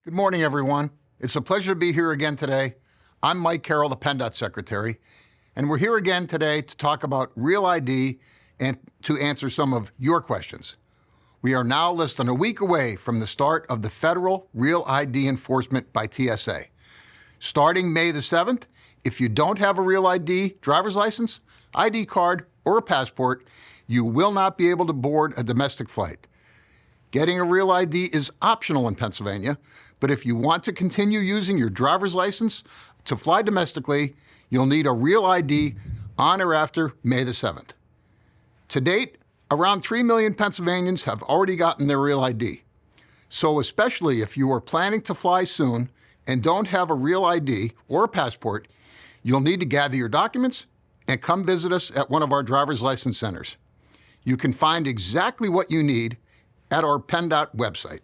Good morning, everyone. It's a pleasure to be here again today. I'm Mike Carroll, the PennDOT Secretary, and we're here again today to talk about Real ID and to answer some of your questions. We are now less than a week away from the start of the federal Real ID enforcement by TSA. Starting May the 7th, if you don't have a Real ID driver's license, ID card, or a passport, you will not be able to board a domestic flight. Getting a Real ID is optional in Pennsylvania, but if you want to continue using your driver's license to fly domestically, you'll need a Real ID on or after May the 7th. To date, around 3 million Pennsylvanians have already gotten their Real ID. So especially if you are planning to fly soon and don't have a Real ID or a passport, you'll need to gather your documents and come visit us at one of our driver's license centers. You can find exactly what you need at our PennDOT website.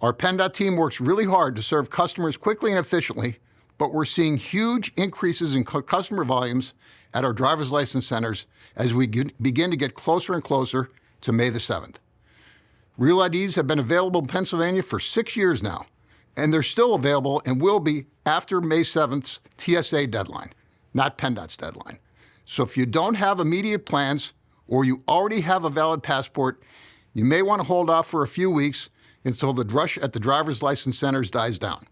Our PennDOT team works really hard to serve customers quickly and efficiently, but we're seeing huge increases in customer volumes at our driver's license centers as we begin to get closer and closer to May the 7th. Real IDs have been available in Pennsylvania for 6 years now, and they're still available and will be after May 7th's TSA deadline, not PennDOT's deadline. So if you don't have immediate plans or you already have a valid passport, you may want to hold off for a few weeks until the rush at the driver's license centers dies down.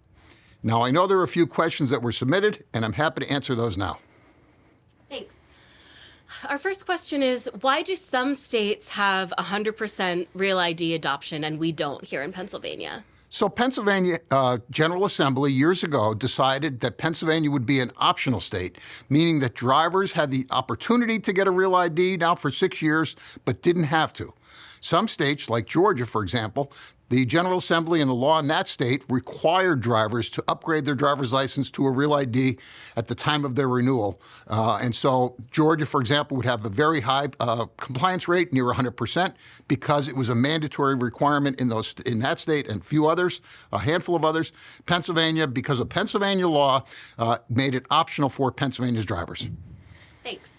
Now, I know there are a few questions that were submitted, and I'm happy to answer those now. Thanks. Our first question is, why do some states have 100% Real ID adoption and we don't here in Pennsylvania? So Pennsylvania General Assembly years ago decided that Pennsylvania would be an optional state, meaning that drivers had the opportunity to get a Real ID now for 6 years, but didn't have to. Some states, like Georgia, for example, the General Assembly and the law in that state required drivers to upgrade their driver's license to a Real ID at the time of their renewal. And so Georgia, for example, would have a very high compliance rate, near 100%, because it was a mandatory requirement in that state and few others, a handful of others. Pennsylvania, because of Pennsylvania law, made it optional for Pennsylvania's drivers. Thanks.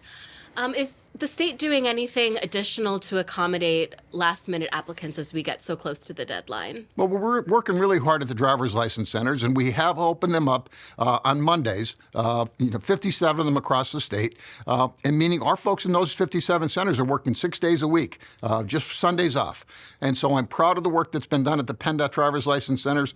Is the state doing anything additional to accommodate last-minute applicants as we get so close to the deadline? Well, we're working really hard at the driver's license centers, and we have opened them up on Mondays, 57 of them across the state, and meaning our folks in those 57 centers are working 6 days a week, just Sundays off. And so I'm proud of the work that's been done at the PennDOT driver's license centers.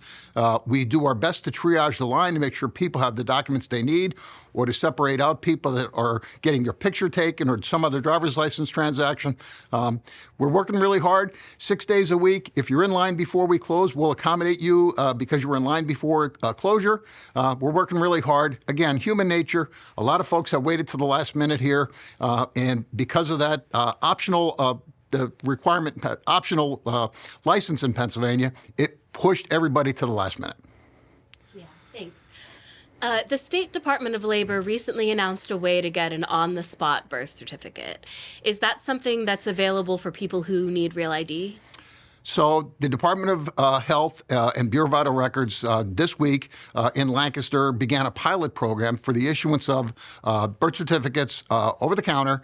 We do our best to triage the line to make sure people have the documents they need, or to separate out people that are getting their picture taken or some other driver's license transaction. We're working really hard, 6 days a week. If you're in line before we close, we'll accommodate you because you were in line before closure. We're working really hard. Again, human nature. A lot of folks have waited to the last minute here, and because of that, the requirement, optional license in Pennsylvania, it pushed everybody to the last minute. Yeah, thanks. The State Department of Labor recently announced a way to get an on-the-spot birth certificate. Is that something that's available for people who need Real ID? So the Department of Health and Bureau of Vital Records this week in Lancaster began a pilot program for the issuance of birth certificates over the counter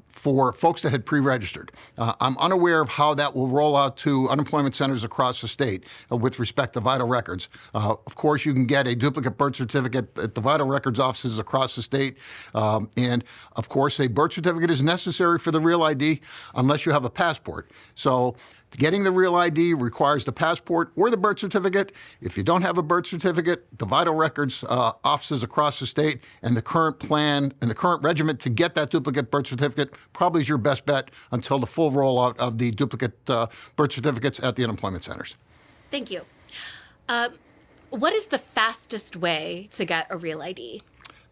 for folks that had pre-registered. I'm unaware of how that will roll out to unemployment centers across the state with respect to Vital Records. Of course, you can get a duplicate birth certificate at the Vital Records offices across the state. And of course, a birth certificate is necessary for the Real ID unless you have a passport. So getting the Real ID requires the passport or the birth certificate. If you don't have a birth certificate, the Vital Records offices across the state and the current plan and the current regimen to get that duplicate birth certificate probably is your best bet until the full rollout of the duplicate birth certificates at the unemployment centers. Thank you. What is the fastest way to get a Real ID?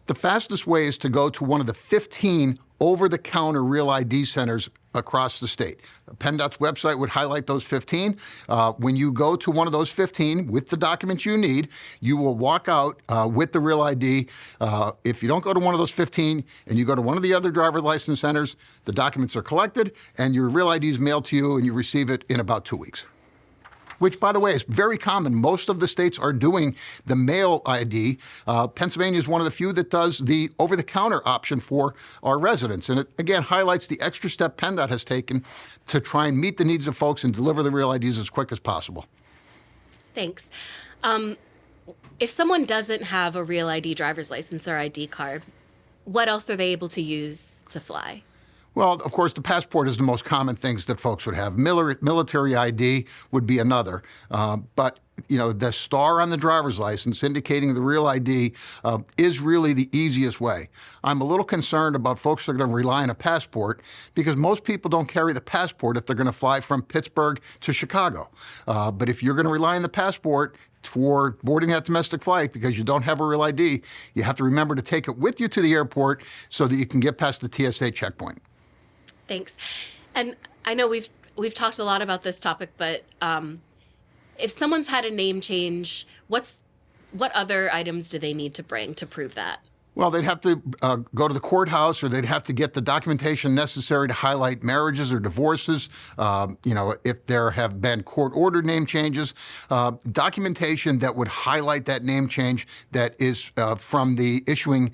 The fastest way is to go to one of the 15 over-the-counter Real ID centers across the state. PennDOT's website would highlight those 15. When you go to one of those 15 with the documents you need, you will walk out with the Real ID. If you don't go to one of those 15 and you go to one of the other driver license centers, the documents are collected and your Real ID is mailed to you and you receive it in about 2 weeks. Which, by the way, is very common. Most of the states are doing the mail ID. Pennsylvania is one of the few that does the over-the-counter option for our residents. And it, again, highlights the extra step PennDOT has taken to try and meet the needs of folks and deliver the Real IDs as quick as possible. Thanks. If someone doesn't have a real ID driver's license or ID card, what else are they able to use to fly? Well, of course, the passport is the most common things that folks would have. Military ID would be another. But, the star on the driver's license indicating the real ID is really the easiest way. I'm a little concerned about folks that are going to rely on a passport because most people don't carry the passport if they're going to fly from Pittsburgh to Chicago. But if you're going to rely on the passport for boarding that domestic flight because you don't have a real ID, you have to remember to take it with you to the airport so that you can get past the TSA checkpoint. Thanks. And I know we've talked a lot about this topic, but if someone's had a name change, what other items do they need to bring to prove that? Well, they'd have to go to the courthouse, or they'd have to get the documentation necessary to highlight marriages or divorces. If there have been court-ordered name changes, documentation that would highlight that name change that is from the issuing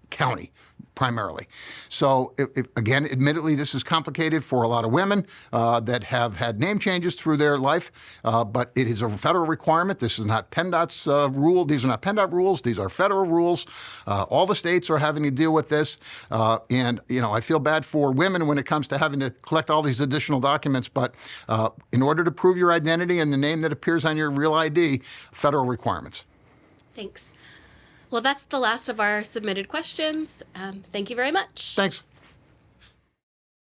county, primarily. So, again, admittedly, this is complicated for a lot of women that have had name changes through their life, but it is a federal requirement. This is not PennDOT's rule. These are not PennDOT rules. These are federal rules. All the states are having to deal with this, and I feel bad for women when it comes to having to collect all these additional documents. But in order to prove your identity and the name that appears on your real ID, federal requirements. Thanks. Well, that's the last of our submitted questions. Thank you very much. Thanks.